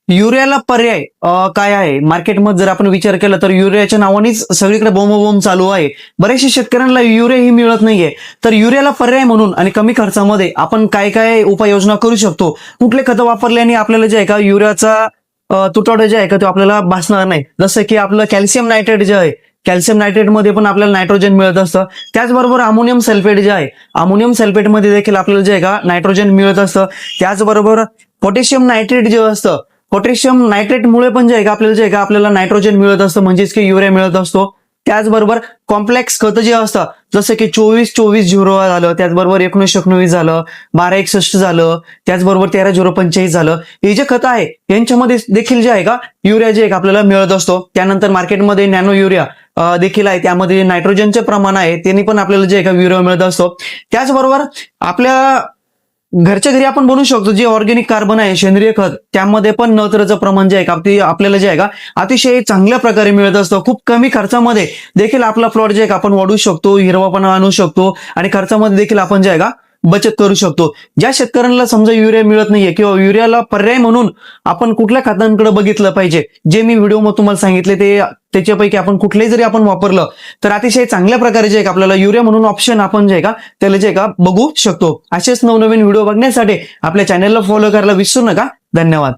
युरियाला पर्याय काय आहे मार्केटमध्ये जर आपण विचार केला तर युरियाच्या नावानेच सगळीकडे बोंबाबोंब चालू आहे. बऱ्याचशा शेतकऱ्यांना युरिया ही मिळत नाहीये. तर युरियाला पर्याय म्हणून आणि कमी खर्चामध्ये आपण काय काय उपाययोजना करू शकतो, कुठले खतं वापरल्याने आपल्याला जे आहे का युरियाचा तुटवडा जे आहे का तो आपल्याला भासणार नाही. जसं की आपलं कॅल्शियम नायट्रेट जे आहे, कॅल्शियम नायट्रेट मध्ये पण आपल्याला नायट्रोजन मिळत असतं. त्याचबरोबर अमोनियम सल्फेट जे आहे, अमोनियम सल्फेट मध्ये देखील आपल्याला जे आहे का नायट्रोजन मिळत असतं. त्याचबरोबर पोटॅशियम नायट्रेट जे असतं, पोटॅशियम नायट्रेटमुळे पण जे आहे का आपल्याला जे आहे का आपल्याला नायट्रोजन मिळत असतं, म्हणजेच की युरिया मिळत असतो. त्याचबरोबर कॉम्प्लेक्स खतं जे असतात जसं की 24-24-0 झालं, त्याचबरोबर 19-19 झालं, 12-61 झालं, त्याचबरोबर 13-0-45 झालं, हे जे खतं आहे यांच्यामध्ये देखील जे आहे का युरिया जे आहे का आपल्याला मिळत असतो. त्यानंतर मार्केटमध्ये नॅनो युरिया देखील आहे, त्यामध्ये नायट्रोजनचे प्रमाण आहे त्यांनी पण आपल्याला जे आहे का युरिया मिळत असतो. त्याचबरोबर आपल्या घरच्या घरी आपण बनवू शकतो जे ऑर्गॅनिक कार्बन आहे, सेंद्रिय खत, त्यामध्ये पण नत्रचं प्रमाण जे आहे का आपल्याला जे आहे का अतिशय चांगल्या प्रकारे मिळत असतं. खूप कमी खर्चामध्ये देखील आपला प्लॉट जे आहे का आपण वाढवू शकतो, हिरवापणा आणू शकतो आणि खर्चामध्ये देखील आपण जे आहे का बचत करू शकतो. ज्या शेतकऱ्यांना समजा युरिया मिळत नाहीये किंवा युरियाला पर्याय म्हणून आपण कुठल्या खतांकडे बघितलं पाहिजे, जे मी व्हिडिओमध्ये तुम्हाला सांगितले ते त्याच्यापैकी आपण कुठलेही जरी आपण वापरलं तर अतिशय चांगल्या प्रकारे जे आहे का आपल्याला युरिया म्हणून ऑप्शन आपण जे आहे का त्याला जे आहे का बघू शकतो. असेच नवनवीन व्हिडिओ बघण्यासाठी आपल्या चॅनलला फॉलो करायला विसरू नका. धन्यवाद.